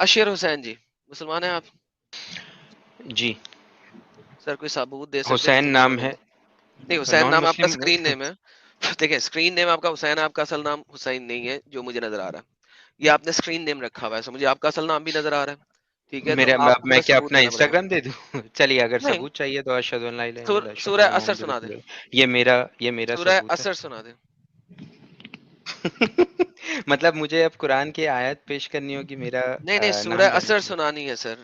اشیر حسین جی مسلمان ہیں آپ؟ جی سر کوئی ثبوت دے سکتے ہیں حسین کہ نام مسلمان ہے, ہیں؟ نہیں، حسین نان نام آپ کا مسلم. اسکرین نیم ہے. دیکھیں اسکرین نیم آپ کا حسین ہے، آپ کا اصل نام حسین نہیں ہے جو مجھے نظر آ رہا ہے. یہ آپ نے اسکرین نیم رکھا ہوا ہے، سو مجھے آپ کا اصل نام بھی نظر آ رہا ہے. ٹھیک ہے، تو میرا آپ کو میں مجھے کیا ثبوت اپنا دینا پڑے گا. انسٹاگرام دے دوں؟ چلیے اگر نہیں، ثبوت چاہیے تو اشہد ان لا الہ الا اللہ اشہد سورہ ان اثر محمد سنا دیں. رسول اللہ. یہ میرا سورہ ثبوت ہے. اثر سنا دیں. مطلب مجھے اب قرآن کی آیت پیش کرنی ہوگی میرا نہیں سورہ نام لینے اثر کے لیے. سنانی ہے سر.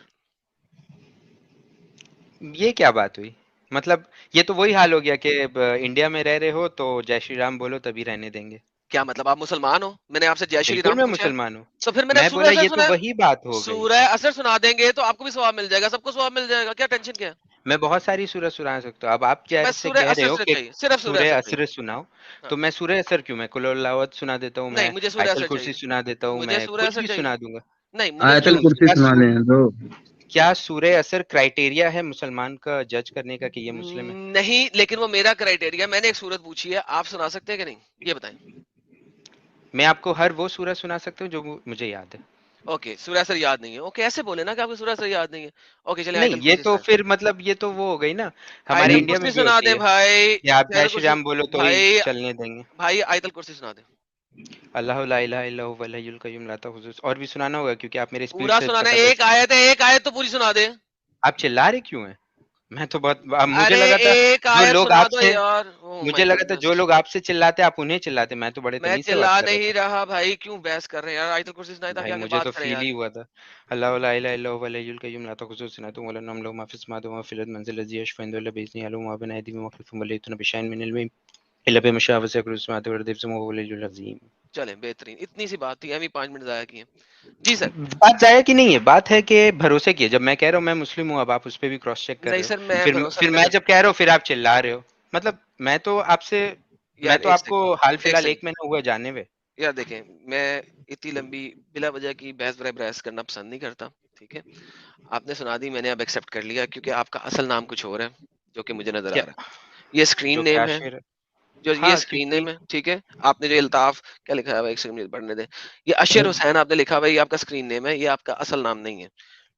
یہ کیا بات ہوئی؟ مطلب یہ تو وہی حال ہو گیا کہ انڈیا میں رہ رہے ہو تو جے شری رام بولو تبھی رہنے دیں گے. کیا مطلب آپ مسلمان ہو؟ میں نے آپ سے جے شری بالکل رام میں پوچھا ہے، مسلمان ہوں. تو پھر میں نے میں سورہ بولا اثر یہ تو سنا ہے. وہی بات ہو گئی. سورہ اثر سنا دیں گے تو آپ کو بھی ثواب مل جائے گا، سب کو ثواب مل جائے گا، کیا ٹینشن کیا ہے؟ میں بہت ساری سورہ سنا سکتا ہوں. اب آپ بس جیسے سورہ کہہ رہے اثر ہو سے کہ چاہیے، صرف سورہ سورہ اثر چاہیے. اثر سناؤ, ہاں. تو میں سورہ اثر کیوں, میں قل اللہ سنا دیتا ہوں, نہیں، میں مجھے سورہ آیت اثر الکرسی چاہیے. سنا دیتا ہوں, مجھے میں سورہ کچھ اثر بھی چاہیے. سنا دوں گا. نہیں، مجھے آیت کیوں, الکرسی سنا دیں دو. کیا سورہ اثر کرائٹیریا ہے مسلمان کا جج کرنے کا کہ یہ مسلم ہے؟ نہیں، لیکن وہ میرا کرائٹیریا. میں نے ایک صورت پوچھی ہے، آپ سنا سکتے ہیں کہ نہیں یہ بتائیں. میں آپ کو ہر وہ سورہ سنا سکتا ہوں جو مجھے یاد ہے. اوکے، سورہ اثر یاد نہیں ہے. اوکے، ایسے بولے نا کہ آپ کو سورہ اثر یاد نہیں ہے. اوکے چلیں آیت نہیں یہ الکرسی تو سنائیں. پھر مطلب یہ تو وہ ہو گئی نا, آیت ہمارے نہیں انڈیا میں الکرسی بھی سنا ہوتی دیں ہے بھائی. کہ آپ جے آیت شری الکرسی رام بولو تو ہی بھائی. چلنے دیں گے. بھائی آیت الکرسی سنا دیں. اللہ لا الہ الا هو الحی القیوم لا تاخذہ, اور بھی سنانا ہوگا کیونکہ آپ میرے اسپیڈ پورا سے سنانا ہے، ایک زبردست. آیت ہے، ایک آیت تو پوری سنا دے. آپ چلا رہے کیوں ہیں؟ میں تو بہت, اب مجھے ارے لگا تھا ایک جو آیت لوگ سنا آپ دو سے, یار. او مجھے مائی لگا تھا گڈنس. جو لوگ آپ سے چلاتے آپ انہیں چلاتے, میں تو بڑے میں تمیز سے بات چلا کر رہا نہیں تھا. رہا بھائی، کیوں بحث کر رہے ہیں یار؟ آیت الکرسی سنائی تاکہ بھائی آگے مجھے بات تو کریں فیل یار. ہی ہوا تھا. اللہ لا الہ الا هو الحی القیوم لا تاخذہ سنۃ ولا نوم له ما فی السماوات وما فی الارض من ذا الذی یشفع عنده الا باذنه يعلم ما بین ایدیہم وما خلفهم ولا یحیطون بشیء من علمه الا بما شاء وسع کرسی السماوات والارض وهو العلی العظیم. چلیں بہترین، اتنی سی بات تھی، ہم ہی 5 منٹ ضائع کیے. جی سر. بات ضائع کی نہیں ہے, بات ہے کہ بھروسے کی ہے. جب میں کہہ رہا ہوں میں مسلم ہوں, اب آپ اس پہ بھی کراس چیک کر نہیں رہے ہو, سر، میں بھروسہ پھر نہیں میں کر جب سکتا کہہ رہا ہوں پھر آپ چلا رہے ہو. مطلب میں تو آپ سے, میں یار. تو ایک آپ کو سیکنڈ، حال فی ایک الحال سیکنڈ 1 مہینہ ہوا جانے ہوئے. یار. دیکھیں میں اتنی لمبی بلا وجہ کی بحث کرنا پسند نہیں کرتا. ٹھیک ہے، آپ نے سنا دی، میں نے اب ایکسیپٹ کر لیا کیونکہ آپ کا اصل نام کچھ اور ہے جو کہ مجھے نظر کیا آ رہا ہے. یہ اسکرین جو کہ نیم ہے، عاشر, جو یہ ہاں اسکرین کیونکہ نیم ہے. ٹھیک ہے، آپ نے جو الطاف کیا لکھا ہے، ایک سیکنڈ مجھے پڑھنے دیں. یہ اشر حسین آپ نے لکھا ہوا ہے، یہ آپ کا اسکرین نیم ہے، یہ آپ کا اصل نام نہیں ہے.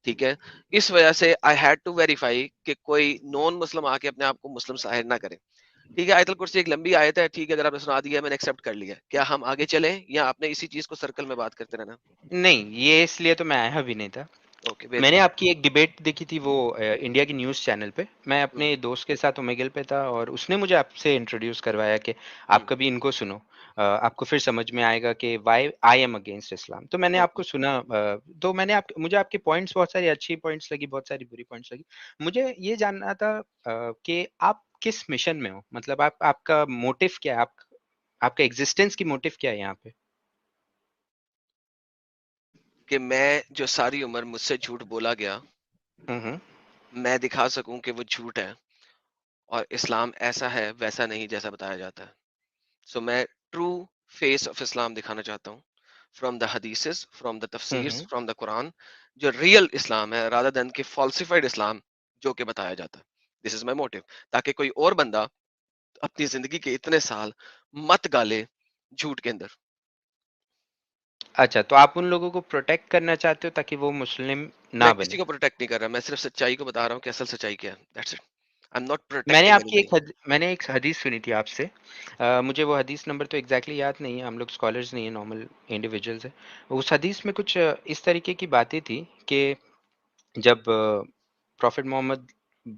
ٹھیک ہے، اس وجہ سے آئی ہیڈ ٹو ویریفائی کہ کوئی نان مسلم آ کے اپنے آپ کو مسلم ظاہر نہ کرے. ٹھیک ہے، آیت الکرسی ایک لمبی آیت ہے. ٹھیک ہے، اگر آپ نے سنا دیا میں نے ایکسیپٹ کر لیا. کیا ہم آگے چلیں یا آپ نے اسی چیز کو سرکل میں بات کرتے رہنا؟ نہیں, یہ اس لیے تو میں آیا بھی نہیں تھا. اوکے میں نے بہترین. آپ کی ایک ڈبیٹ دیکھی تھی وہ انڈیا کی نیوز چینل پہ, میں ہم، اپنے دوست کے ساتھ اومیگل پہ تھا اور اس نے مجھے آپ سے انٹروڈیوس کروایا کہ ہم، آپ کبھی ان کو سنو, آپ کو پھر سمجھ میں آئے گا کہ وائی آئی ایم اگینسٹ اسلام. تو میں نے آپ اوکے. کو سنا, تو میں نے مجھے آپ کے پوائنٹس بہت ساری اچھی پوائنٹس لگی, بہت ساری بری پوائنٹس لگی. مجھے یہ جاننا تھا کہ آپ کس مشن میں ہو, مطلب آپ کا موٹیو کیا ہے, آپ کا ایگزسٹنس کی موٹیو کیا ہے یہاں پہ؟ کہ میں جو ساری عمر مجھ سے جھوٹ بولا گیا ہوں میں دکھا سکوں کہ وہ جھوٹ ہے اور اسلام ایسا ہے ویسا نہیں جیسا بتایا جاتا ہے. سو میں ٹرو فیس آف اسلام دکھانا چاہتا ہوں، فرام دا حدیثز، فرام دا تفسیرز، ہوں فرام دا قرآن، جو ریئل اسلام ہے رادر دین کہ فالسیفائڈ اسلام جو کہ بتایا جاتا ہے. دس از مائی موٹیو، تاکہ کوئی اور بندہ اپنی زندگی کے اتنے سال مت گالے جھوٹ کے اندر. اچھا, تو آپ ان لوگوں کو پروٹیکٹ کرنا چاہتے ہو تاکہ وہ مسلم میں نہ کسی بنے. کو پروٹیکٹ نہیں کر رہا، میں صرف سچائی کو بتا رہا ہوں کہ اصل سچائی کیا ہے. That's it. I am not میں نے پروٹیکٹنگ آپ اینی کی باڈی. میں نے ایک حدیث سنی تھی آپ سے, مجھے وہ حدیث نمبر تو ایگزیکٹلی یاد نہیں ہے, ہم لوگ اسکالرز نہیں ہیں, نارمل انڈیویجولز ہیں. اس حدیث میں کچھ اس طریقے کی باتیں تھی کہ جب پروفٹ محمد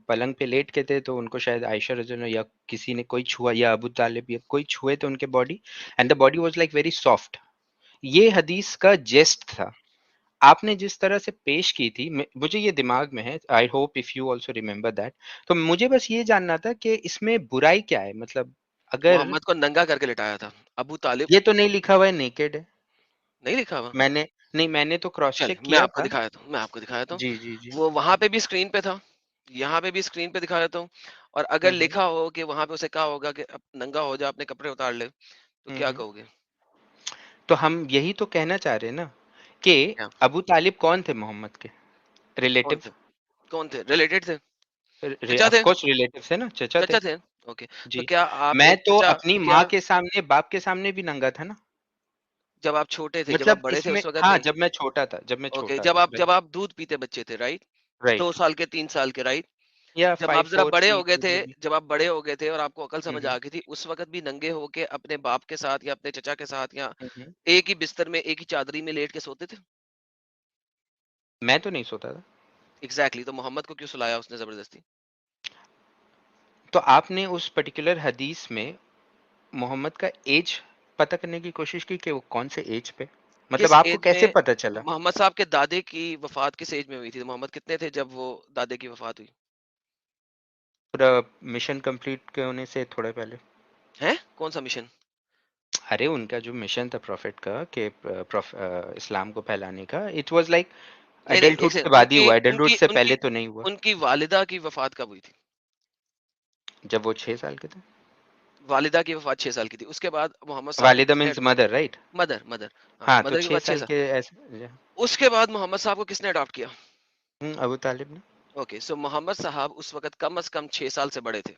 پلنگ پہ لیٹ کے تھے تو ان کو شاید عائشہ رضی اللہ عنہا یا کسی نے کوئی چھوا, یا ابو طالب یا کوئی چھوئے تھے ان کے body, and the body was like very soft. یہ حدیث کا جیسٹ تھا. آپ نے جس طرح سے پیش کی تھی, مجھے یہ دماغ میں ہے, I hope if you also remember that. تو مجھے بس یہ جاننا تھا کہ اس میں برائی کیا ہے, مطلب اگر محمد کو ننگا کر کے لٹایا تھا. ابو طالب یہ تو نہیں لکھا ہوا ہے نیکڈ ہے, نہیں لکھا ہوا. میں نے نہیں, میں نے تو کراس چل چیک میں کیا آپ کو تھا. دکھایا تھا، میں آپ کو دکھایا تھا. جی جی جی. وہ وہاں پہ بھی اسکرین پہ تھا، یہاں پہ بھی اسکرین پہ دکھا دیتا ہوں. اور اگر ہوں لکھا ہو کہ وہاں پہ اسے کہا ہوگا کہ اب ننگا ہو جا، اپنے کپڑے اتار لے، تو کیا ہوں. کہو گے؟ تو ہم یہی تو کہنا چاہ رہے ہیں نا کہ کیا ابو طالب کون تھے محمد کے ریلیٹو؟ کون تھے؟ کون تھے؟ ریلیٹڈ تھے؟ چچا آف تھے؟ کورس ریلیٹو ہے نا, چچا تھے. چچا تھے. اوکے. تو جی, کیا آپ میں تو چچا اپنی ماں کیا کے سامنے باپ کے سامنے بھی ننگا تھا نا. جب آپ چھوٹے تھے، جب آپ مطلب بڑے اس تھے میں اس وقت ہاں، نہیں؟ جب میں چھوٹا تھا، اوکے، رائٹ، جب آپ دودھ پیتے بچے تھے، رائٹ؟ 2 رائٹ، سال کے 3 سال کے، رائٹ؟ یا جب آپ 5 ذرا 4 بڑے 3 ہو گئے 2 تھے، جو بھی۔ جب آپ بڑے ہو گئے تھے اور آپ کو عقل ہوں، سمجھ ہوں، آ گئی تھی، اس وقت بھی ننگے ہو کے اپنے باپ کے ساتھ یا اپنے چچا کے ساتھ یا ہوں، ہوں۔ ایک ہی بستر میں ایک ہی چادری میں لیٹ کے سوتے تھے؟ میں تو نہیں سوتا تھا۔ ایگزیکٹلی، تو محمد کو کیوں سلایا اس نے زبردستی؟ تو آپ نے اس پرٹیکولر حدیث میں محمد کا ایج پتہ کرنے کی کوشش کی کہ وہ کون سے ایج پہ؟ مطلب کس آپ کو ایج کیسے میں پتہ چلا؟ محمد صاحب کے دادے کی وفات کس ایج میں ہوئی تھی؟ محمد کتنے تھے جب وہ دادے کی وفات ہوئی؟ پورا مشن کمپلیٹ ہونے سے تھوڑا پہلے۔ ہیں؟ کون سا مشن؟ ارے ان کا جو مشن تھا پروفٹ کا کہ اسلام کو پھیلانے کا، اٹ واز لائک نہیں نہیں، ایک ایڈلٹہڈ کے سیکنڈ، بعد ہی ہوا، ایڈلٹہڈ سے پہلے تو نہیں ہوا۔ ان کی والدہ کی وفات کب ہوئی تھی؟ جب وہ 6 سال کے تھے۔ والدہ کی وفات 6 سال کی تھی، اس کے بعد محمد صاحب کو والدہ کس نے، means mother, right? Mother mother, ہاں ہاں، تو مدر کی 6 وفات 6 سال سال، کے ایسے اس کے بعد محمد صاحب کو کس نے اڈاپٹ کیا؟ ابو طالب نے۔ اوکے، سو محمد صاحب اس وقت کم از کم 6 سال سے بڑے تھے۔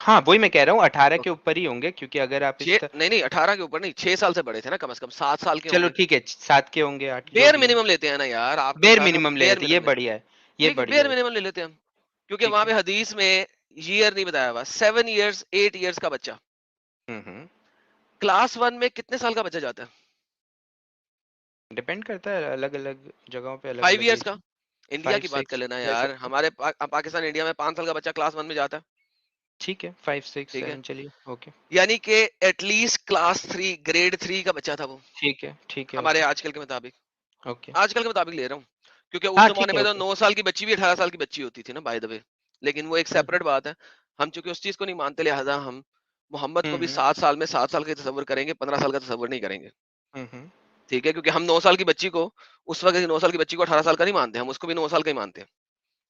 ہاں وہی میں کہہ رہا ہوں 18 کے اوکے، اوپر ہی ہوں گے، کیونکہ اگر آپ اس نہیں نہیں 18 کے اوپر نہیں، 6 سال سے بڑے تھے نا، کم از کم 7 سال کے ہوں چلو گے۔ ٹھیک ہے 7 کے ہوں گے، 8 جو بیئر بھی ہو، منیمم لیتے ہیں نا یار، آپ کے بیر ساتھ ہم منیمم لے بیئر لیتے، یہ منیمم لیتے بڑھیا ہے، ہیں، یہ ٹھیک ہے، بڑھیا بیئر ہے، منیمم لے لیتے ہیں ہم، کیونکہ ٹھیک وہاں ہے۔ پہ حدیث میں ایئر نہیں بتایا ہوا، 7 ایئرس 8 ایئرس کا بچہ ہوں، کلاس 1 میں کتنے سال کا بچہ جاتا ہے؟ ڈپینڈ کرتا ہے الگ الگ جگہوں پہ الگ 5 الگ ایئرس ایج۔ کا؟ انڈیا 5 کی بات کر 6 لینا کہہ یار، سکتے ہیں، ہمارے پاکستان انڈیا میں 5 سال کا بچہ کلاس 1 میں جاتا ہے، ٹھیک ہے 5 6 ٹھیک ہے، 7 چلیے اوکے، یعنی کہ ایٹ لیسٹ کلاس 3 گریڈ 3 کا بچہ تھا وہ، ٹھیک ہے ٹھیک ہے، ہمارے اوکے آج کل کے مطابق، اوکے، آج کل کے مطابق لے رہا ہوں، کیونکہ اس ہاں زمانے ٹھیک ہے میں تو اوکے، 9 سال کی بچی بھی 18 سال کی بچی ہوتی تھی نا، بائی دا وے، لیکن وہ ایک ہوں سیپریٹ بات ہے، ہم چونکہ اس چیز کو نہیں مانتے لہذا ہم محمد کو ہوں بھی ہوں 7 سال میں 7 سال کا تصور کریں گے، 15 سال کا تصور نہیں کریں گے، ہوں ہوں ٹھیک ہے، کیونکہ ہم 9 سال کی بچی کو، اس وقت 9 سال کی بچی کو 18 سال کا نہیں مانتے، ہم اس کو بھی 9 سال کا ہی مانتے ہیں،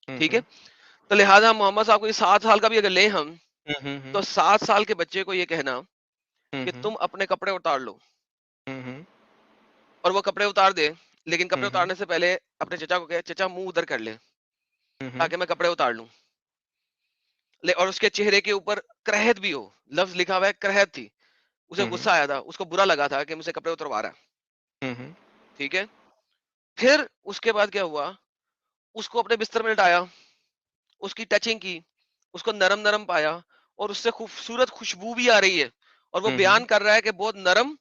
ہوں ٹھیک ہے، ہوں تو لہٰذا محمد صاحب کو یہ 7 سال کا بھی اگر لیں ہم، ہوں تو 7 سال کے بچے کو یہ کہنا ہوں کہ ہوں تم اپنے کپڑے اتار لو، ہوں اور وہ کپڑے اتار دے، لیکن کپڑے ہوں ہوں اتارنے سے پہلے اپنے چچا کو کہے چچا منہ ادھر کر لے ہوں تاکہ میں کپڑے اتار لوں، اور اس کے چہرے کے اوپر کرہت بھی ہو، لفظ لکھا ہوا ہے کرہت تھی، اسے ہوں غصہ آیا تھا، اس کو برا لگا تھا کہ مجھ سے کپڑے اتروا رہا ہے، ہوں ٹھیک ہے، پھر اس کے بعد کیا ہوا، اس کو اپنے بستر میں لٹایا، اس کی ٹچنگ کی، اس کو نرم نرم پایا، اور اس سے خوبصورت خوشبو بھی آ رہی ہے، اور وہ ہوں بیان کر رہا ہے کہ بہت نرم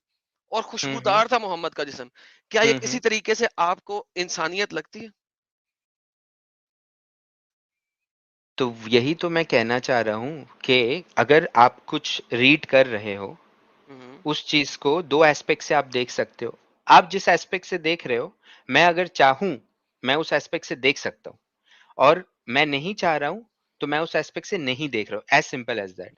اور ہوں خوشبودار تھا محمد کا جسم، کیا یہ ہوں کسی طریقے سے آپ کو انسانیت لگتی ہے؟ تو یہی تو میں کہنا چاہ رہا ہوں کہ اگر آپ کچھ ریڈ کر رہے ہو ہوں، اس چیز کو 2 ایسپیکٹ سے آپ دیکھ سکتے ہو، آپ جس ایسپیکٹ سے دیکھ رہے ہو میں اگر چاہوں میں اس ایسپیکٹ سے دیکھ سکتا ہوں، اور میں نہیں چاہ رہا ہوں تو میں اس ایسپیکٹ سے نہیں دیکھ رہا ہوں، as simple as that.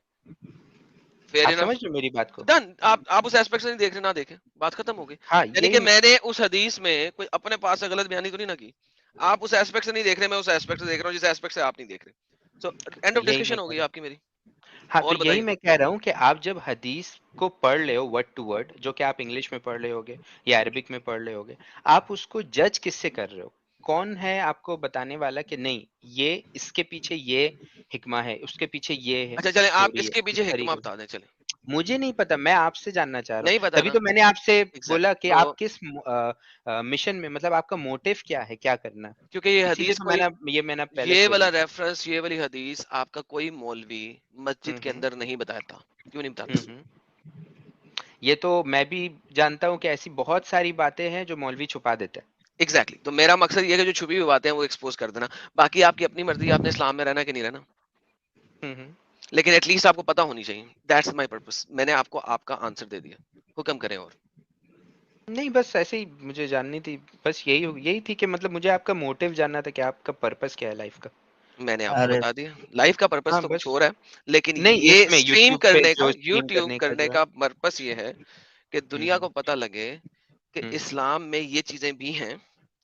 Fair آپ انف، سمجھ رہے ہو میری بات کو؟ ڈن، آپ اس ایسپیکٹ سے نہیں دیکھ رہے، نہ دیکھیں، بات ختم ہو گئی، ہاں یعنی کہ یہی میں نے اس حدیث میں کوئی اپنے پاس سے غلط بیانی تو نہیں نہ کی، آپ اس ایسپیکٹ سے نہیں دیکھ رہے، میں اس ایسپیکٹ سے دیکھ رہا ہوں جس ایسپیکٹ سے آپ نہیں دیکھ رہے، سو اینڈ آف یہی میں ڈسکشن ہو کہہ گئی رہا آپ کی میری، ہوں، ہاں تو اور یہی بتائیے۔ میں کہہ رہا ہوں کہ آپ جب حدیث کو پڑھ رہے ہو ورڈ ٹو ورڈ، جو کہ آپ انگلش میں پڑھ رہے ہوگے یا عربک میں پڑھ رہے ہوگے، آپ اس کو جج کس سے کر رہے ہو؟ کون ہے آپ کو بتانے والا کہ نہیں یہ اس کے پیچھے یہ حکمہ ہے، اس کے پیچھے یہ ہے اچھا چلیں، آپ اسٹوری اس ہے، کے اس پیچھے حکمہ طریقے سے؟ بتا دیں، چلیں، مجھے نہیں پتا، میں آپ سے جاننا چاہ رہا نہیں ہوں، پتا تبھی نا، تو میں نے آپ سے ایگزیکٹ، بولا کہ تو آپ کس مشن میں، مطلب آپ کا موٹیو کیا ہے، کیا کرنا ہے، کیونکہ یہ اسی لیے حدیث تو کوئی، میں نے پہلے یہ کھولی والا تھی۔ ریفرنس، یہ والی حدیث آپ کا کوئی مولوی مسجد ہوں کے اندر نہیں بتاتا، کیوں نہیں بتاتا؟ ہوں یہ تو میں بھی جانتا ہوں کہ ایسی بہت ساری باتیں ہیں جو مولوی چھپا دیتے ایگزیکٹلی، تو میرا مقصد یہ ہے کہ جو چھپی ہوئی باتیں ہیں وہ ایکسپوز کر دینا، باقی آپ کی اپنی مرضی، آپ نے اسلام میں رہنا کہ نہیں رہنا، ہیں۔ لیکن ایٹ لیسٹ آپ کو پتا ہونی چاہیے، دیٹس مائی پرپس، میں نے آپ کو آپ کا آنسر دے دیا، حکم کریں اور۔ نہیں بس ایسے ہی مجھے جاننی تھی، بس یہی تھی کہ مطلب مجھے آپ کا موٹیو جاننا تھا کہ آپ کا پرپس کیا ہے لائف کا۔ میں نے آپ کو ارے بتا دیا لائف کا پرپس ہاں تو بس، کچھ اور ہے، لیکن نہیں یہ اس میں اسٹریم یوٹیوب پہ کرنے جو کا، اسٹریم یوٹیوب کرنے کا کرنے جو ہے۔ کا پرپس یہ ہے کہ ہوں دنیا ہوں کو پتہ لگے کہ ہوں اسلام میں یہ چیزیں بھی ہیں،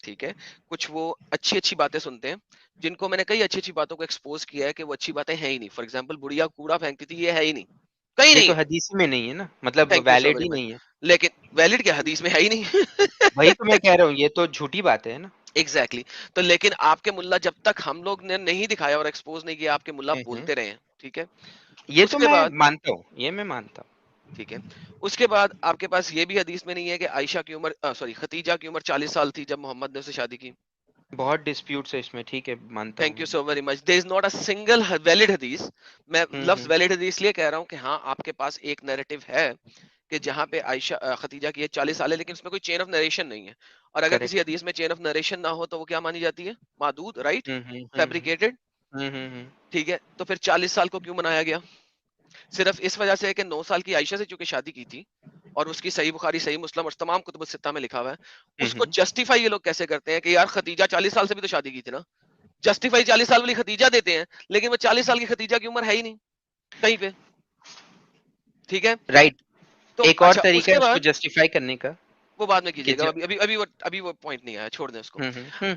ٹھیک ہے، کچھ وہ اچھی اچھی باتیں سنتے ہیں، جن کو میں نے کئی اچھی اچھی باتوں کو ایکسپوز کیا ہے کہ وہ اچھی باتیں ہیں ہی نہیں، فار ایگزامپل بڑھیا کوڑا پھینکتی تھی، یہ ہے ہی نہیں، کہیں یہ نہیں تو ہے، حدیث میں نہیں ہے نا، مطلب تھینک یو سو ویلڈ ویری ہی مچ، نہیں ہے۔ لیکن ویلڈ کیا حدیث میں ہے ہی نہیں وہی تو میں کہہ رہا ہوں، یہ تو جھوٹی بات ہے نا۔ ایگزیکٹلی، تو لیکن آپ کے ملا جب تک ہم لوگ نے نہیں دکھایا اور ایکسپوز نہیں کیا، آپ کے ملا ہوں ہوں بولتے رہے ہیں، ٹھیک ہے، یہ اس تو کے میں بعد مانتا ہوں، یہ میں مانتا ہوں۔ ٹھیک ہے. اس کے بعد آپ کے پاس یہ بھی حدیث میں نہیں ہے کہ عائشہ کی عمر خدیجہ کی عمر 40 سال تھی جب محمد نے اسے شادی کی. بہت ڈسپیوٹس ہے اس میں، ٹھیک ہے مانتا ہوں تھینک یو میں. So very much. There is not a single valid حدیث. میں لفظ ہوں ویلڈ حدیث لیے کہہ رہا ہوں کہ ہاں آپ کے پاس ایک نیریٹو ہے کہ جہاں پہ عائشہ خدیجہ کی 40 سال ہے، لیکن اس میں کوئی چین آف نریشن نہیں ہے. اور اگر کسی کریکٹ. حدیث میں چین آف نریشن نہ ہو تو وہ کیا مانی جاتی ہے؟ معدود، رائٹ، ہوں ہوں ہوں فیبریکیٹڈ. ہوں ہوں ہوں ٹھیک ہے، تو پھر 40 سال کو کیوں منایا گیا؟ صرف اس وجہ سے کہ 9 سال کی عائشہ سے چونکہ شادی کی تھی، اور اس کی صحیح بخاری، صحیح مسلم اور تمام کتب الستہ میں لکھا ہوا ہے. اس کو ہوں جسٹیفائی یہ لوگ کیسے کرتے ہیں کہ یار خدیجہ 40 سال سے بھی تو شادی کی تھی نا. جسٹیفائی 40 سال والی خدیجہ دیتے ہیں، لیکن وہ 40 سال کی خدیجہ کی عمر ہے ہی نہیں کہیں پہ. ٹھیک ہے، رائٹ. تو ایک اور اچھا اس طریقہ ہے کے اس کو بعد جسٹیفائی کرنے کا وہ بعد میں کہ کیجیے گا، ابھی وہ پوائنٹ نہیں آیا، چھوڑ دیں اس کو. چلیں.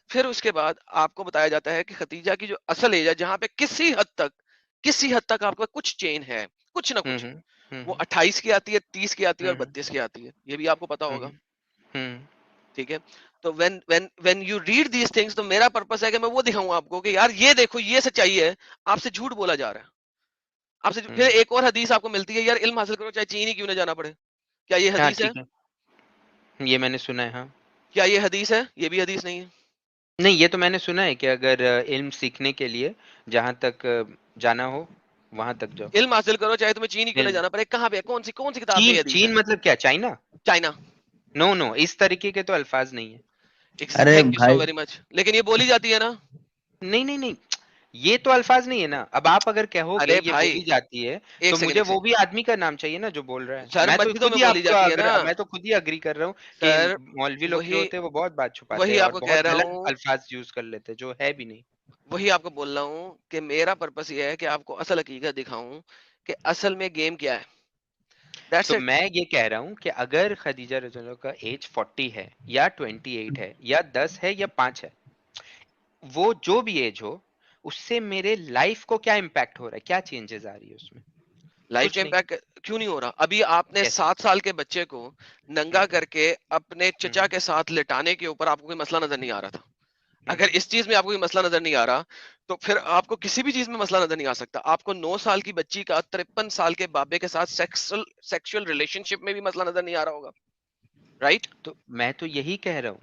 پھر اس کے بعد آپ کو بتایا جاتا ہے کہ خدیجہ کی جو اصل ایج ہے، جہاں پہ کسی حد تک آپ کا کچھ چین ہے، کچھ نہ ہوں کچھ، ہوں ہوں وہ 28 کی آتی ہے، 30 کی آتی ہے اور ہوں 32 کی آتی ہے. یہ بھی آپ کو پتا ہوگا. ہوں ہوں ٹھیک ہے، تو when you read these things, تو میرا پرپس ہے کہ میں وہ دکھاؤں آپ کو کہ یار یہ دیکھو یہ سچائی ہے. آپ سے جھوٹ بولا جا رہا ہے، آپ سے. پھر ہوں. ایک اور حدیث آپ کو ملتی ہے، یار علم حاصل کرو چاہے چین ہی کیوں نہ جانا پڑے. کیا یہ ہاں حدیث ہے؟ ٹھیک ہے، یہ میں نے سنا ہے. ہاں کیا یہ حدیث ہے؟ یہ بھی حدیث نہیں ہے. نہیں، یہ تو میں نے سنا ہے کہ اگر علم سیکھنے کے لیے جہاں تک جانا ہو وہاں تک جاؤ. علم حاصل کرو چاہے تمہیں چین ہی کیوں نہ علم جانا پڑے. کہاں پہ؟ کون سی کتاب میں چین یہ حدیث ہے؟ چین مطلب کیا، چائنا؟ چائنا. نو نو، اس طریقے کے تو الفاظ نہیں ہیں. ارے تھینک یو سو بھائی ویری مچ. لیکن یہ بولی جاتی ہے نا. نہیں نہیں نہیں، یہ تو الفاظ نہیں ہے نا. اب آپ اگر کہو گے ارے یہ بھائی بولی جاتی ہے ایک تو سیکنڈ، مجھے ایک وہ سیکنڈ بھی آدمی کا نام چاہیے نا جو بول رہا ہے. سر، میں تو مسجدوں خود میں ہی بولی آپ جاتی ہے نا. میں تو خود ہی اگری کر رہا ہوں کہ سر مولوی لوگ جو وہی ہوتے ہیں وہ بہت بات چھپاتے وہی ہیں آپ اور کو کہہ بہت رہا غلط ہوں، الفاظ یوز کر لیتے ہیں جو ہے بھی نہیں. وہی آپ کو بول رہا ہوں کہ میرا پرپس یہ ہے کہ آپ کو اصل حقیقت دکھاؤں کہ اصل میں گیم کیا ہے. دیٹس تو اٹ. میں یہ کہہ رہا ہوں کہ اگر خدیجہ رضی اللہ کا ایج 40 ہے یا 28 ہے یا 10 ہے یا 5 ہے، وہ جو بھی ایج ہو، اس سے میرے لائف کو کیا امپیکٹ ہو رہا ہے، کیا چینجز آ رہی ہے اس میں؟ لائف کا کچھ نہیں. امپیکٹ کیوں نہیں ہو رہا؟ ابھی آپ نے کیسے؟ 7 سال کے بچے کو ننگا کر کے اپنے چچا ہوں کے ساتھ لٹانے کے اوپر آپ کو کوئی مسئلہ نظر نہیں آ رہا تھا. ہوں اگر اس چیز میں آپ کو کوئی مسئلہ نظر نہیں آ رہا تو پھر آپ کو کسی بھی چیز میں مسئلہ نظر نہیں آ سکتا. آپ کو 9 سال کی بچی کا 53 سال کے بابے کے ساتھ سیکسل ریلیشن شپ میں بھی مسئلہ نظر نہیں آ رہا ہوگا، رائٹ؟ تو میں تو یہی کہہ رہا ہوں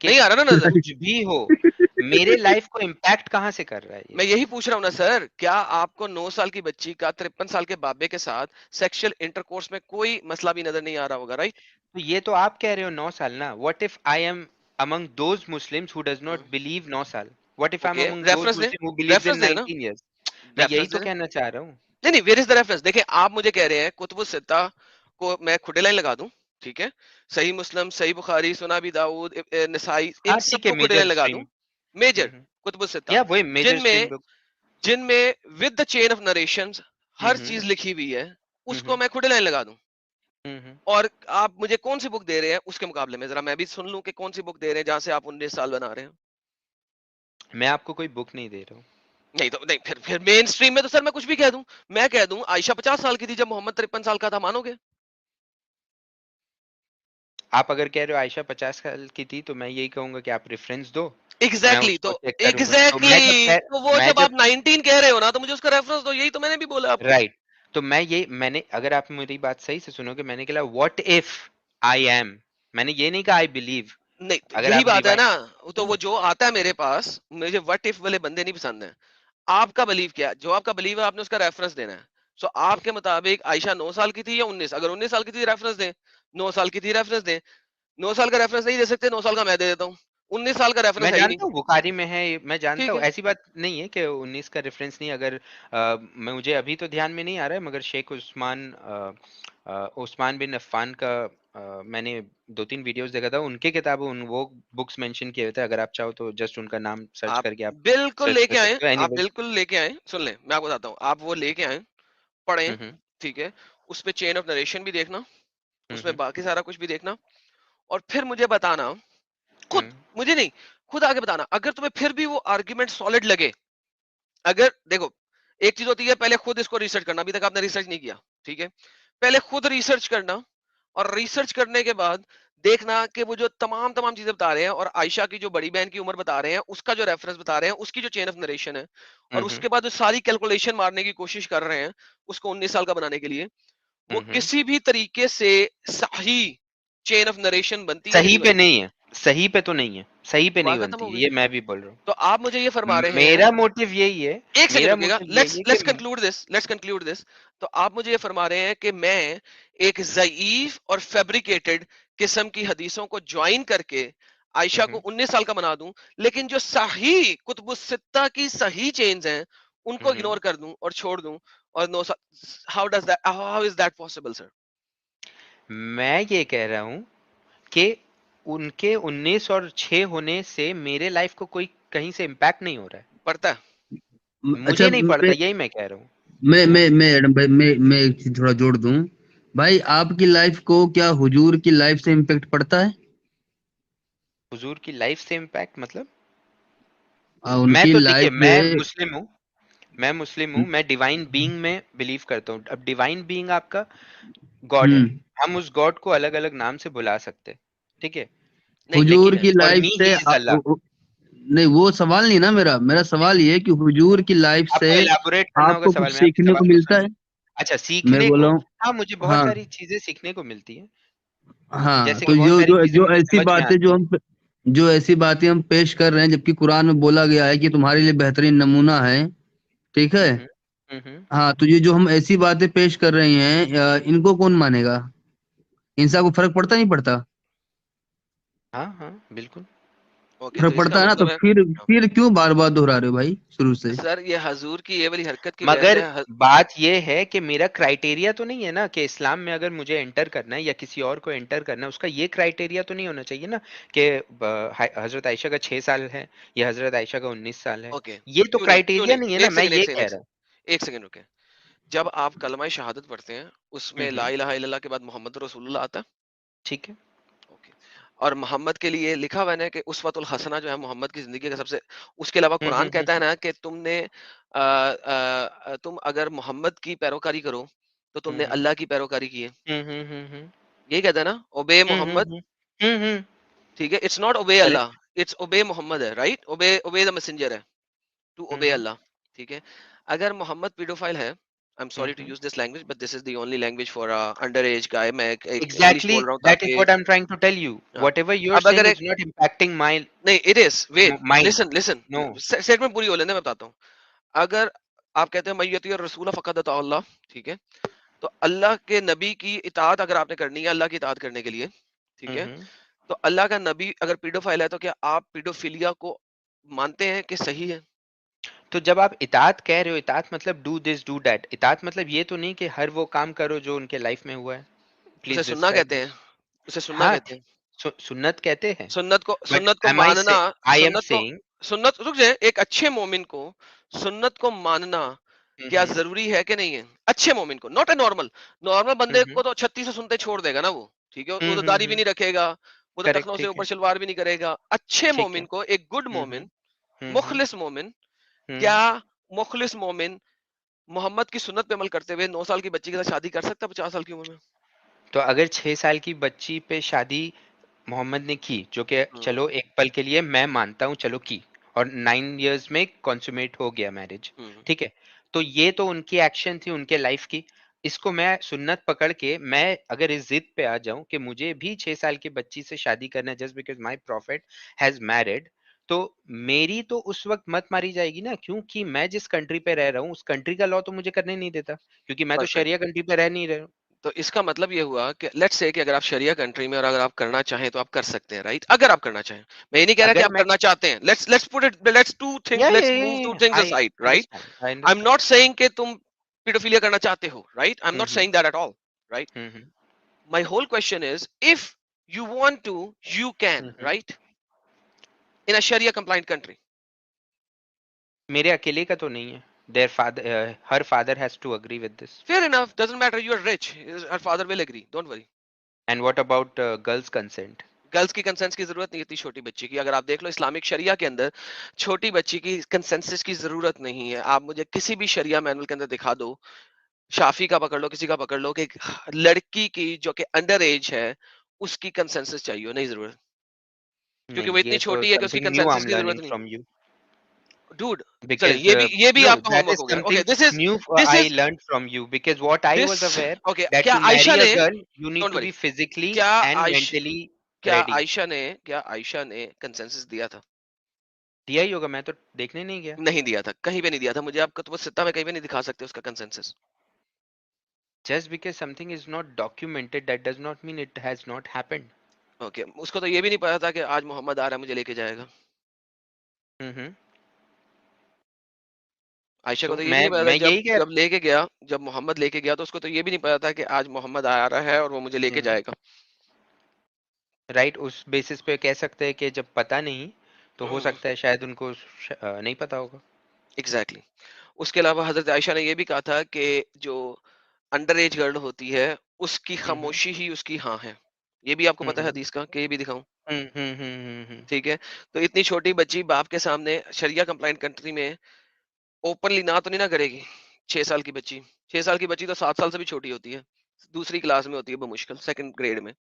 کہ نہیں آ رہا نا نظر. کچھ بھی ہو میرے لائف کو امپیکٹ کہاں سے کر رہا ہے یہ؟ میں یہی پوچھ رہا ہوں نا سر، کیا آپ کو 9 سال کی بچی کا 53 سال کے بابے کے ساتھ سیکشل انٹرکورس میں کوئی مسئلہ بھی نظر نہیں آ رہا ہوگا، رائٹ؟ تو یہ تو آپ کہہ رہے ہو 9 سال نا. What if I am among those Muslims who does not believe 9 سال؟ What if I'm okay, among those reference دیں، Muslims who believes reference in دیں نا، 19 years؟ میں یہی ریفرنس تو دیں. کہنا چاہ رہا ہوں. نہیں نہیں، ویئر از دا ریفرنس؟ دیکھیں آپ مجھے کہہ رہے ہیں کتب الستہ کو میں کھڑے لائن لگا دوں، ٹھیک ہے، صحیح مسلم، صحیح بخاری، سنن ابی داؤد، نسائی، ہاں ان سب ٹھیک ہے، کو کھڑے میجر لائن لگا دوں. اسٹریم. میجر کتب الستہ، یا وہی میجر جن میں اسٹریم بک. جن میں with the chain of narrations ہر چیز لکھی ہوئی ہے، اس کو میں کھڑے لائن لگا دوں. اور آپ مجھے کون سی بک دے رہے ہیں اس کے مقابلے میں ذرا میں بھی سن لوں کہ کون سی بک دے رہے ہیں جہاں سے آپ 19 سال بنا رہے ہیں. میں آپ کو کوئی بک نہیں دے رہا ہوں. نہیں تو نہیں، پھر مین سٹریم میں تو سر میں کچھ بھی کہہ دوں. میں کہہ دوں عائشہ 50 سال کی تھی جب محمد 53 سال کا تھا، مانو گے؟ آپ اگر کہہ رہے ہو عائشہ 50 سال کی تھی تو میں یہی کہوں گا کہ آپ ریفرنس دو، میں ایگزیکٹلی. اس کو تو چیک کروں گا. تو میں جب ایگزیکٹلی تو وہ میں جب جب آپ 19 کہہ رہے ہو نا تو مجھے اس کا ریفرنس دو. یہی تو میں نے بھی بولا آپ کو. رائٹ، تو میں نے اگر آپ میری بات صحیح سے سنو گے، میں نے کہا واٹ ایف آئی ایم، میں نے یہ نہیں کہا آئی بلیو. نہیں تو اگر یہی آپ بات ہے ریوائنڈ نا. تو وہ جو آتا ہے میرے پاس، مجھے وٹ ایف والے بندے نہیں پسند ہیں. آپ کا بلیو کیا ہے؟ جو آپ کا بلیو ہے آپ نے اس کا ریفرنس دینا ہے. سو آپ کے مطابق عائشہ 9 سال کی تھی یا 19؟ اگر 19 سال کی تھی ریفرنس دیں، 9 سال کی تھی ریفرنس دیں. 9 سال کا ریفرنس نہیں دے سکتے، 9 سال کا میں دے دیتا ہوں. 19 سال کا میں ریفرنس ہے ہی جانتا نہیں. ہوں بخاری میں ہے، میں جانتا ٹھیک ہوں، ہے، ایسی بات نہیں ہے کہ 19 کا ریفرنس نہیں. اگر مجھے ابھی تو دھیان میں نہیں آ رہا ہے، مگر شیخ عثمان بن عفان کا میں نے 2-3 ویڈیوز دیکھا تھا، ان کے کتابوں وہ بکس مینشن کیے ہوئے تھے. اگر آپ چاہو تو جسٹ ان کا نام سرچ آپ کر کے آپ بالکل سرچ لے کر کے آئیں، سکتے ہو. اینی آپ ویز. بالکل لے کے آئیں. سن لیں، میں آپ کو بتاتا ہوں، آپ وہ لے کے آئیں، پڑھیں، ٹھیک ہے، اس پہ چین آف نریشن بھی دیکھنا، اس میں باقی سارا کچھ بھی دیکھنا، اور پھر مجھے بتانا، خود مجھے نہیں، خود آگے بتانا. اگر تمہیں پھر بھی وہ آرگیومنٹ سالڈ لگے، اگر دیکھو ایک چیز ہوتی ہے پہلے خود اس کو ریسرچ کرنا، ابھی تک آپ نے ریسرچ نہیں کیا، ٹھیک ہے، پہلے خود ریسرچ کرنا، اور ریسرچ کرنے کے بعد دیکھنا کہ وہ جو تمام چیزیں بتا رہے ہیں، اور عائشہ کی جو بڑی بہن کی عمر بتا رہے ہیں، اس کا جو ریفرنس بتا رہے ہیں، اس کی جو چین آف نریشن ہے، اور اس کے بعد جو ساری کیلکولیشن مارنے کی کوشش کر رہے ہیں اس کو 19 سال کا بنانے کے لیے، وہ کسی بھی طریقے سے صحیح چین آف نریشن بنتی ہے صحیح نہیں پہ بنتی؟ نہیں ہے، صحیح پہ تو نہیں ہے، صحیح پہ نہیں بات ختم بنتی ہو ہے، گئی. یہ میں بھی بول رہا ہوں. تو آپ مجھے یہ فرما رہے ہیں، میرا موٹیو یہی ہے، ایک سیکنڈ میرا رکیے گا، موٹیو لیٹس یہی ہے لیٹس کہ کنکلوڈ دس. تو آپ مجھے یہ فرما رہے ہیں کہ میں ایک ضعیف اور فیبریکیٹڈ قسم کی حدیثوں کو جوائن کر کے عائشہ کو 19 سال کا بنا دوں، لیکن جو صحیح کتب الستہ کی صحیح چینز ہیں ان کو اگنور کر دوں اور چھوڑ دوں اور نو. ہاؤ از دیٹ پاسبل سر؟ میں یہ کہہ رہا ہوں کہ ان کے 19 اور 6 ہونے سے میرے لائف کو کوئی کہیں سے امپیکٹ نہیں ہو رہا ہے، پڑھتا ہے. مجھے نہیں پڑتا، یہی میں کہہ رہا ہوں. میں ایڈم بھائی میں ایک چیز تھوڑا جوڑ دوں بھائی. آپ کی لائف کو کیا حضور کی لائف سے امپیکٹ پڑتا ہے؟ حضور کی لائف سے امپیکٹ مطلب ان میں کی تو دیکھیے لائف سے میں مسلم ہوں، میں ڈیوائن بینگ میں بلیو کرتا ہوں. اب ڈیوائن بینگ آپ کا گاڈ ہے، ہم اس گاڈ کو الگ الگ نام سے بلا سکتے، ٹھیک ہے، نہیں حضور لیکن کی فار لائف می سے ہی از اللہ. نہیں وہ سوال نہیں نا میرا سوال یہ ہے کہ حضور کی لائف آپ سے کو الیبوریٹ کرنا آپ ہوگا کو کچھ سوال میں، آپ کے سیکھنے کو سوال کو ملتا ہے؟ سمجھے. اچھا میں سیکھنے بول رہا کو، ہوں ہاں مجھے بہت ہاں ساری چیزیں سیکھنے کو ملتی ہیں، ہاں. جیسے تو کہ بہت ساری چیزیں جو مجھے ایسی سمجھ میں باتیں آتی ہیں. جو ایسی باتیں ہم پیش کر رہے ہیں جبکہ قرآن میں بولا گیا ہے کہ تمہارے لیے بہترین نمونہ ہے، ٹھیک ہے. ہوں ہوں ہوں. ہاں تو یہ جو ہم ایسی باتیں پیش کر رہے ہیں ان کو کون مانے گا؟ انسان کو فرق پڑتا نہیں پڑتا؟ ہاں ہاں بالکل. اوکے، تو فرق اس کا پڑتا ہے نا. تو مطلب ہے پھر کیوں بار بار دہرا رہے ہو بھائی شروع سے؟ سر یہ حضور کی یہ والی حرکت کی وجہ مگر سے بات یہ ہے کہ میرا کرائٹیریا تو نہیں ہے نا کہ اسلام میں اگر مجھے انٹر کرنا ہے یا کسی اور کو انٹر کرنا ہے، اس کا یہ کرائٹیریا تو نہیں ہونا چاہیے نا کہ حضرت عائشہ کا 6 سال ہے یا حضرت عائشہ کا 19 سال ہے. اوکے یہ تو کیوں کرائٹیریا نہیں، نہیں ہے نا، ایک میں سیکنڈ یہ کہہ رہا ہوں. ایک سیکنڈ رکے. جب آپ کلمہ شہادت پڑھتے ہیں اس میں لا الہ الا اللہ کے بعد محمد رسول اللہ آتا ہے. ٹھیک ہے. اوکے. اور محمد کے لیے لکھا ہوا ہے نا کہ اسوۃ الحسنہ جو ہے محمد کی زندگی کا سب سے، اس کے علاوہ قرآن کہتا ہے نا کہ تم اگر محمد کی پیروکاری کرو تو تم نے اللہ کی پیروکاری کی ہے. یہی کہتا ہے نا اوبے محمد. ٹھیک ہے، it's not obey Allah, it's obey Muhammad ہے، رائٹ. اوبے دا میسنجر ہے، ٹو اوبے اللہ. ٹھیک ہے. اگر محمد پیڈوفائل ہے، I'm sorry to use this language, but this is the only language for a underage guy. میں ایک English Exactly, بول رہا ہوں that is تاکہ what I'm trying to tell you. Whatever you're اب اگر saying ایک is not impacting my نہیں it is wait mind. Listen No. Statement پوری ہو لینے میں بتاتا ہوں. اگر آپ کہتے ہیں میتی اور رسول فقط اطاع اللہ، ٹھیک ہے، تو اللہ کے نبی کی اطاعت اگر آپ نے کرنی ہے اللہ کی اطاعت کرنے کے لیے، ٹھیک ہے، تو اللہ کا نبی اگر پیڈوفائل ہے تو کیا آپ پیڈوفیلیا کو مانتے ہیں کہ صحیح ہے؟ تو جب آپ اطاعت کہہ رہے ہو، اطاعت مطلب ڈو دس ڈو دیٹ، اطاعت مطلب یہ تو نہیں کہ ہر وہ کام کرو جو ان کے لائف میں ہوا ہے. اسے پلیز سننا ڈسکرائب کہتے ہیں، دس. اسے سننا ہاں کہتے ہیں. سنت کہتے ہیں. بٹ سنت کو ایم آئی سے ماننا، آئی ایم سنت کو سیئنگ. سنت رک جائے، ایک اچھے مومن کو سنت کو ماننا کیا ضروری ہے کہ نہیں ہے؟ اچھے مومن کو، ناٹ اے نارمل بندے کو تو 36 سے سنتے چھوڑ دے گا نا وہ، ٹھیک ہے، وہ تو داڑھی بھی نہیں رکھے گا، وہ تو کریکٹ، ٹخنوں سے ٹھیک ہے اوپر شلوار بھی نہیں کرے گا. اچھے ٹھیک ہے. مومن کو، ایک گڈ مومن، مخلص مومن، ہوں. کیا مخلص مومن محمد کی سنت پہ عمل کرتے ہوئے 9 سال کی بچی کے ساتھ شادی کر سکتا ہے 50 سال کی عمر میں؟ تو اگر 6 سال کی بچی پہ شادی محمد نے کی، جو کہ چلو ایک پل کے لیے میں مانتا ہوں چلو کی، اور 9 ایئرز میں کنسومیٹ ہو گیا میرج، ٹھیک ہے، تو یہ تو ان کی ایکشن تھی، ان کے لائف کی. اس کو میں سنت پکڑ کے میں اگر اس ضد پہ آ جاؤں کہ مجھے بھی 6 سال کی بچی سے شادی کرنا ہے just because my prophet has married, تو میری تو اس وقت مت ماری جائے گی نا، کیونکہ میں جس کنٹری پہ رہ رہا ہوں اس کنٹری کا لا تو مجھے کرنے نہیں دیتا، کیونکہ میں تو پرفیکٹ. شریعہ کنٹری پہ رہ نہیں رہا ہوں. تو اس کا مطلب یہ ہوا کہ لیٹس سے کہ اگر آپ شریعہ کنٹری میں اور اگر آپ کرنا چاہیں تو آپ کر سکتے ہیں، رائٹ؟ اگر آپ کرنا چاہیں، میں یہ نہیں کہہ رہا کہ اگر آپ میں کرنا چاہتے ہیں. Let's aside, right? I I am understand. Not saying کہ تم پیڈوفیلیا کرنا چاہتے ہو، right? I am not saying that at all, right? My whole question is if you want to you can, right? In a sharia compliant country. میرے اکیلے کا تو نہیں ہے. ہر father has to agree with this. Fair enough, doesn't matter, you are rich, her father will agree, don't worry. And what about girls consent? Girls کی consent کی ضرورت نہیں اتنی چھوٹی بچی کی. اگر آپ دیکھ لو اسلامک شریعہ کے اندر چھوٹی بچی کی کنسنسس کی ضرورت نہیں ہے. آپ مجھے کسی بھی شریعہ مینول کے اندر دکھا دو، شافی کا پکڑ لو، کسی کا پکڑ لو، کہ لڑکی کی جو کہ انڈر ایج ہے اس کی کنسنسس چاہیے، نہیں ضرورت، کیونکہ نہیں، وہ یہ اتنی تو چھوٹی ہے کہ سم اس کی تھنگ نیو آئی کنسنسس ایم کی ضرورت لرننگ نہیں. From you. dude, چلیں because یہ بھی no, آپ کا that ہوم ورک is ہو گیا. something Okay, new this I is learned from you, because what I this was aware okay. that کیا to عائشہ marry a نے girl you need don't to وری be physically کیا and Aisha mentally کیا ready. عائشہ نے consensus دیا تھا؟ دیا ہی ہوگا, میں تو دیکھنے نہیں گیا. نہیں دیا تھا, کہیں پہ نہیں دیا تھا. مجھے آپ کتب الستہ میں کہیں پہ نہیں دکھا سکتے اس کا consensus. Just because something is not documented, that does not mean it has not happened. Okay, اس کو تو یہ بھی نہیں پتا تھا کہ آج محمد آ رہا ہے مجھے لے کے جائے گا. Mm-hmm. عائشہ کو So تو یہ بھی نہیں پتا تھا میں یہی کہہ جب لے کے گیا, جب محمد لے کے گیا تو اس کو تو یہ بھی نہیں پتا تھا کہ آج محمد آ رہا ہے اور وہ مجھے لے کے جائے گا. رائٹ, اس بیسس پہ کہہ سکتے ہیں کہ جب پتہ نہیں تو ہو سکتا ہے شاید ان کو نہیں پتا ہوگا. ایگزیکٹلی. اس کے علاوہ حضرت عائشہ نے یہ بھی کہا تھا کہ جو انڈر ایج گرل ہوتی ہے اس کی خاموشی ہی اس کی ہاں ہے. یہ بھی آپ کو پتا ہے حدیث کا, کہ یہ بھی دکھاؤں؟ ٹھیک ہے, تو اتنی چھوٹی بچی باپ کے سامنے شریعہ کمپلائنٹ کنٹری میں اوپنلی نہ تو نہیں نہ کرے گی. 6 سال کی بچی, 6 سال کی بچی تو 7 سال سے بھی چھوٹی ہوتی ہے, دوسری کلاس میں ہوتی ہے بمشکل, سیکنڈ گریڈ میں.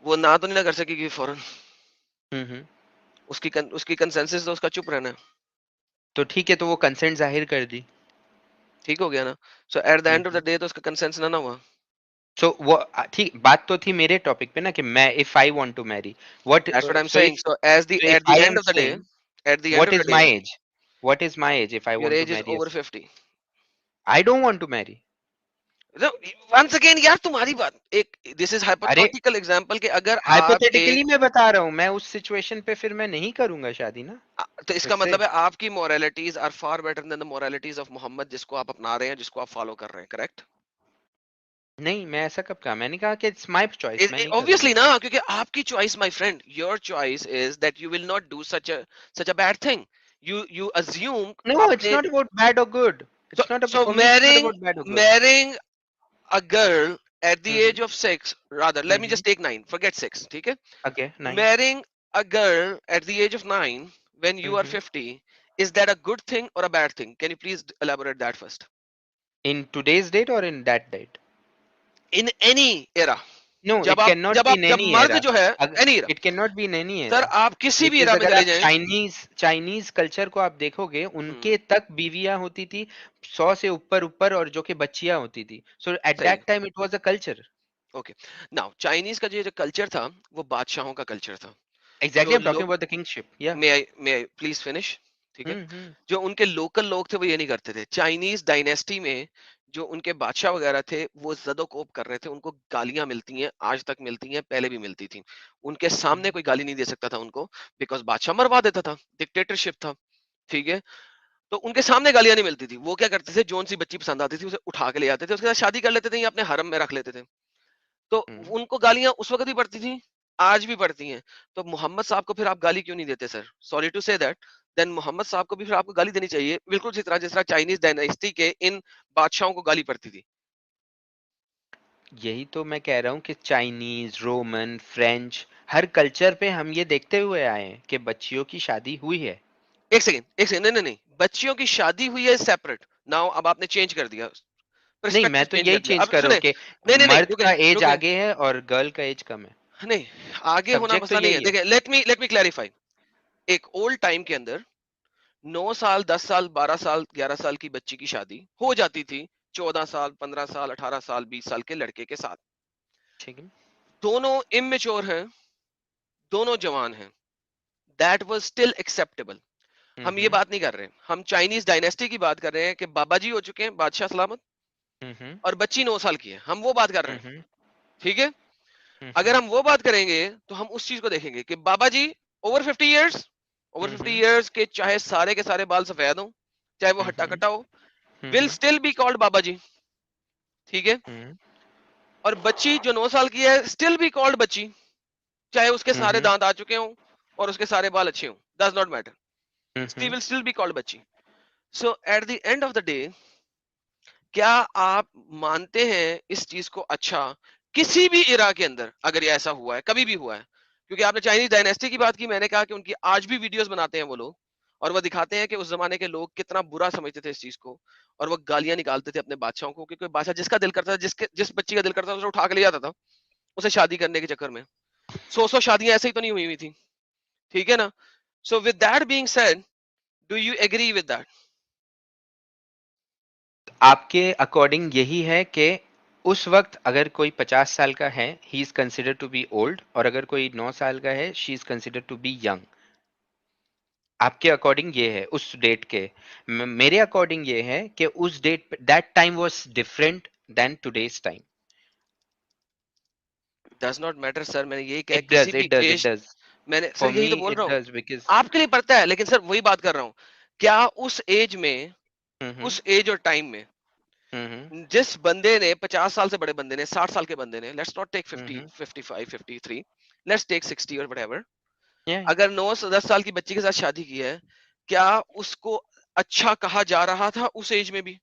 وہ نہ تو نہیں نہ کر سکے گی فوراً. اس کی کنسنسس تو اس کا چپ رہنا ہے. تو ٹھیک ہے, تو وہ کنسنٹ ظاہر کر دی, ٹھیک ہو گیا نا. So at the end of the day تو اس کا کنسنس نہ ہوا. سو وہ ٹھیک بات تو تھی میرے ٹاپک پہ نا کہ میں if I want to marry what, That's what I'm so saying. So if at the I end am of the day, saying at the end what of the is day, my age, what is my age if I your want to age is marry over 50. I don't want to marry. No, once again یار تمہاری بات ایک this is array hypothetical example کہ اگر آپ hypothetically ایک میں بتا رہا ہوں, میں اس سچویشن پہ پھر میں نہیں کروں گا شادی نا. تو اس کا اس سے مطلب ہے آپ کی moralities are far better than the moralities of محمد جس کو آپ اپنا رہے ہیں, جس کو آپ فالو کر رہے ہیں, کریکٹ؟ نہیں, میں ایسا کب کہا, میں نے کہا کہ اٹس مائی چوائس, میں نہیں کروں گا. obviously نا, کیونکہ آپ کی choice my friend, your choice is that you will not do such a bad thing. You assume No, آپ it's نے not about bad or good. It's not so for me, it's not about bad or good. marrying a girl at the Mm-hmm. age of 6, rather let me Mm-hmm. just take 9, forget 6, ٹھیک ہے. Okay, 9. Marrying a girl at the age of 9 when you are Mm-hmm. 50, is that a good thing or a bad thing? Can you please elaborate that first? In today's date or in that date? In any era. No, it cannot be in جب any مرد era. جو ہے any era, It cannot be in any sir era. آپ کسی بھی Because era میں اگر چلے آپ جائیں. چائنیز کلچر کو آپ دیکھو گے, ان کے تک بیویاں ہوتی تھی 100 سے اوپر اور جو کہ بچیاں ہوتی تھی. So at صحیح. that time it was a culture. Okay, now Chinese کا جو کلچر تھا وہ بادشاہوں کا کلچر تھا. Exactly, جو I'm talking about the kingship. Yeah. میں پلیز فنش, ٹھیک ہے. جو ان کے لوکل لوگ تھے وہ یہ نہیں کرتے تھے. چائنیز ڈائنیسٹی میں جو ان کے بادشاہ وغیرہ تھے وہ زد و کوب کر رہے تھے, ان کو گالیاں ملتی ہیں, آج تک ملتی ہیں, پہلے بھی ملتی تھیں. ان کے سامنے کوئی گالی نہیں دے سکتا تھا ان کو, بیکاز بادشاہ مروا دیتا تھا, ڈکٹیٹرشپ تھا, ٹھیک ہے. تو ان کے سامنے گالیاں نہیں ملتی تھی. وہ کیا کرتے تھے, جون سی بچی پسند آتی تھی اسے اٹھا کے لے آتے تھے, اس کے ساتھ شادی کر لیتے تھے یا اپنے حرم میں رکھ لیتے تھے. تو ان کو گالیاں اس وقت بھی پڑتی تھیں, آج بھی پڑتی ہیں. تو محمد صاحب کو پھر آپ گالی کیوں نہیں دیتے سر؟ سوری ٹو سے دیٹ, دین محمد صاحب کو بھی پھر آپ کو گالی دینی چاہیے, بالکل جس طرح چائنیز ڈائنیسٹی کے ان بادشاہوں کو گالی پڑتی تھی. یہی تو میں کہہ رہا ہوں کہ چائنیز, رومن, فرینچ, ہر کلچر پہ ہم یہ دیکھتے ہوئے آئے ہیں کہ بچیوں کی شادی ہوئی ہے. ایک سیکنڈ, نہیں, بچیوں کی شادی ہوئی ہے سیپریٹ. ناؤ اب آپ نے چینج کر دیا, نہیں, میں پرسپیکٹو تو چینج یہی کر دیا. چینج اب کر رہا ہوں سنیں, کہ نہیں مرد کا ایج رکیں, آگے ہے اور گرل کا ایج کم ہے. نہیں, آگے ہونا سبجیکٹ تو مسئلہ نہیں ہے. یہی ہے. دیکھیں, لیٹ می کلیریفائی. ایک اولڈ ٹائم کے اندر 9 سال 10 سال 12 سال 11 سال کی بچی کی شادی ہو جاتی تھی 14 سال 15 سال 18 سال 20 سال کے لڑکے کے ساتھ. ٹھیک ہے. دونوں امیچور ہیں, دونوں جوان ہیں, دیٹ واز اسٹل ایکسپٹیبل. ہم یہ بات نہیں کر رہے, ہم چائنیز ڈائنیسٹی کی بات کر رہے ہیں کہ بابا جی ہو چکے ہیں, بادشاہ سلامت, اور بچی 9 سال کی ہے. ہم وہ بات کر رہے ہیں, ٹھیک ہے. اگر ہم وہ بات کریں گے تو ہم اس چیز کو دیکھیں گے کہ بابا جی اوور 50 ایئرس کے, چاہے سارے کے سارے بال سفید ہوں, چاہے وہ ہٹا کٹا ہو, ول اسٹل بی کالڈ بابا جی, ٹھیک ہے. اور بچی جو 9 سال کی ہے اسٹل بی کالڈ بچی, چاہے اس کے سارے دانت آ چکے ہوں اور اس کے سارے بال اچھے ہوں, does not matter, she will still be called بچی. So at the end of the day, کیا آپ مانتے ہیں اس چیز کو؟ اچھا, کسی بھی ایرا کے اندر اگر یہ ایسا ہوا ہے, کبھی بھی ہوا ہے, کیونکہ آپ نے چائنیز ڈائنیسٹی کی بات کی, میں نے کہا کہ ان کی آج بھی ویڈیوز بناتے ہیں وہ لوگ, اور وہ دکھاتے ہیں کہ اس زمانے کے لوگ کتنا برا سمجھتے تھے اس چیز کو, اور وہ گالیاں نکالتے تھے اپنے بادشاہوں کو, کیونکہ بادشاہ جس کا دل کرتا تھا, جس بچی کا دل کرتا تھا اسے اٹھا کے لے جاتا تھا, اسے شادی کرنے کے چکر میں 100 شادیاں ایسے ہی تو نہیں ہوئی تھی, ٹھیک ہے نا. So with that being said, Do you agree with that? آپ کے اکارڈنگ یہی ہے کہ اس وقت اگر کوئی 50 سال کا ہے ہی از کنسیڈر ٹو بی اولڈ، اور اگر کوئی 9 سال کا ہے شی از کنسیڈر ٹو بی ینگ. آپ کے اکارڈنگ یہ ہے اس ڈیٹ کے. میرے اکارڈنگ یہ ہے کہ اس date that time was different than today's time. Does not matter sir. میں نے یہی کہا اٹ کسی ڈز بھی it does it age, does میں نے سر فار یہی می تو بول اٹ رہا ہوں ڈز بیکاز آپ کے لیے پڑتا ہے، لیکن سر وہی بات کر رہا ہوں، کیا اس ایج میں، اس ایج اور ٹائم میں جس بندے نے 50 سال سے بڑے بندے نے، 60 سال کے بندے نے، let's not take 50 55 53، let's take 60 اور وٹ ایور، اگر 9 سے 10 سال کی بچی کے ساتھ شادی کی ہے، کیا اس کو اچھا کہا جا رہا تھا اس ایج میں بھی؟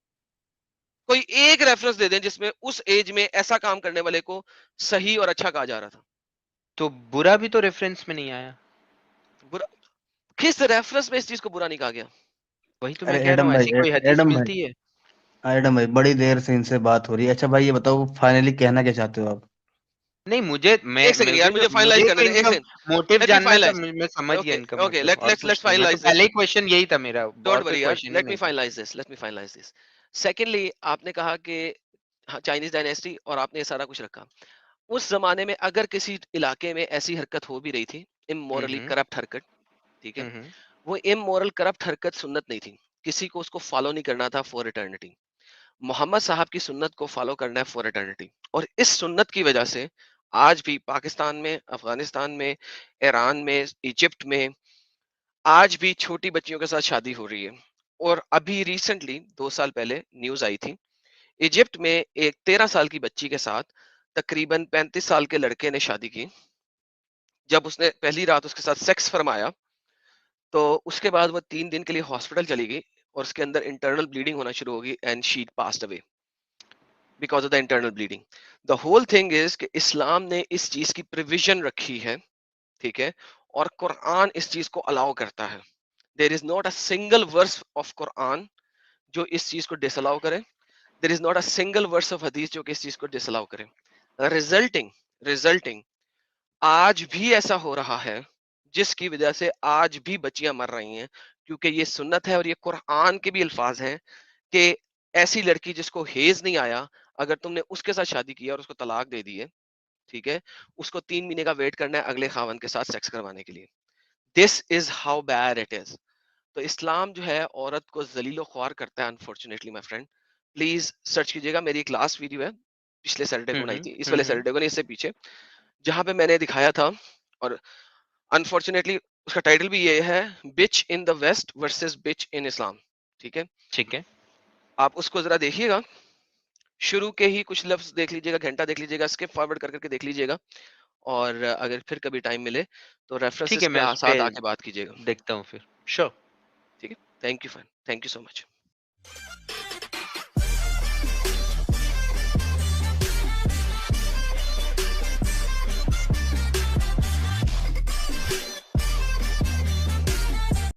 کوئی ایک ریفرنس دے دیں جس میں اس ایج میں ایسا کام کرنے والے کو صحیح اور اچھا کہا جا رہا تھا. تو برا بھی تو ریفرنس میں نہیں آیا. برا کس ریفرنس میں اس چیز کو برا نہیں کہا گیا؟ وہی تو میں ارے کہہ رہا ایڈم ہوں، بھائی، ایسی کوئی حدیث ایڈم بھائی، ملتی ہے؟ ایڈم بھائی بڑی دیر سے ان سے بات ہو رہی ہے. اچھا بھائی یہ بتاؤ فائنلی کہنا کیا چاہتے ہو آپ؟ نہیں مجھے ایک سیکنڈ یار، مجھے فائنلائز مجھے تو کرنے دیں، ان ایک کا سیکنڈ، موٹو لیٹ می جاننا تھا. فائنلائز. میں سمجھ گیا اوکے ان کا اوکے، موٹو، اور لیٹس کچھ نہیں. میں تو فائنلائز پہلے دس. ہی کوشچن یہی تھا میرا، اور ڈونٹ کوئی وری یار، کوشچن ہی لیٹ نہیں می تھا. فائنلائز دس، لیٹ می فائنلائز دس. سیکنڈلی آپ نے کہا کہ چائنیز ڈائنیسٹی اور آپ نے یہ سارا کچھ رکھا. اس زمانے میں اگر کسی علاقے میں ایسی حرکت ہو بھی رہی تھی، امورلی کرپٹ حرکت، ٹھیک ہے، وہ امورل کرپٹ حرکت سنت نہیں تھی، کسی کو اس کو فالو نہیں کرنا تھا فور ایٹرنیٹی. محمد صاحب کی سنت کو فالو کرنا ہے فور ایٹرنیٹی، اور اس سنت کی وجہ سے آج بھی پاکستان میں، افغانستان میں، ایران میں، ایجپٹ میں آج بھی چھوٹی بچیوں کے ساتھ شادی ہو رہی ہے. اور ابھی ریسنٹلی 2 سال پہلے نیوز آئی تھی، ایجپٹ میں ایک 13 سال کی بچی کے ساتھ تقریباً 35 سال کے لڑکے نے شادی کی. جب اس نے پہلی رات اس کے ساتھ سیکس فرمایا تو اس کے بعد وہ 3 دن کے لیے ہاسپٹل چلی گئی، اور اس کے اندر انٹرنل بلیڈنگ ہونا شروع ہوگی، and she passed away because of the internal bleeding. The whole thing is کہ اسلام نے اس چیز کی پروویژن رکھی ہے، ٹھیک ہے، اور قرآن اس چیز کو الاؤ کرتا ہے. There is not a single verse of Quran جو اس چیز کو ڈس الاؤ کرے. There is not a single verse of hadith جو کہ اس چیز کو ڈس الاؤ کرے. ریزلٹنگ آج بھی ایسا ہو رہا ہے، جس کی وجہ سے آج بھی بچیاں مر رہی ہیں، کیونکہ یہ سنت ہے اور یہ قرآن کے بھی الفاظ ہیں کہ ایسی لڑکی جس کو ہیز نہیں آیا، اگر تم نے اس کے ساتھ شادی کیا اور اس کو طلاق دے دی ہے، ٹھیک ہے، اس کو 3 مہینے کا ویٹ کرنا ہے اگلے خاوند کے ساتھ سیکس کروانے کے لیے. This is how bad it is. تو اسلام جو ہے عورت کو ذلیل و خوار کرتا ہے unfortunately my friend. Please search کیجیے گا، میری ایک لاسٹ ویڈیو ہے پچھلے سیٹرڈے کو بنائی تھی، اس والے سیٹرڈے کو نہیں، اس سے پیچھے، جہاں پہ میں نے دکھایا تھا، اور انفارچونیٹلی اس کا ٹائٹل بھی یہ ہے، بچ ان دا ویسٹ ورسز بچ ان اسلام. ٹھیک ہے، ٹھیک ہے. آپ اس کو ذرا دیکھیے گا، شروع کے ہی کچھ لفظ دیکھ لیجیے گا، گھنٹہ دیکھ لیجیے گا، اسکپ فارورڈ کر کے دیکھ لیجیے گا، اور اگر پھر کبھی ٹائم ملے تو ٹھیک ہے ریفرنسز میں کے اس پہ ساتھ آ کے بات کیجیے گا. دیکھتا ہوں پھر. شور. ٹھیک ہے، تھینک یو سو مچ.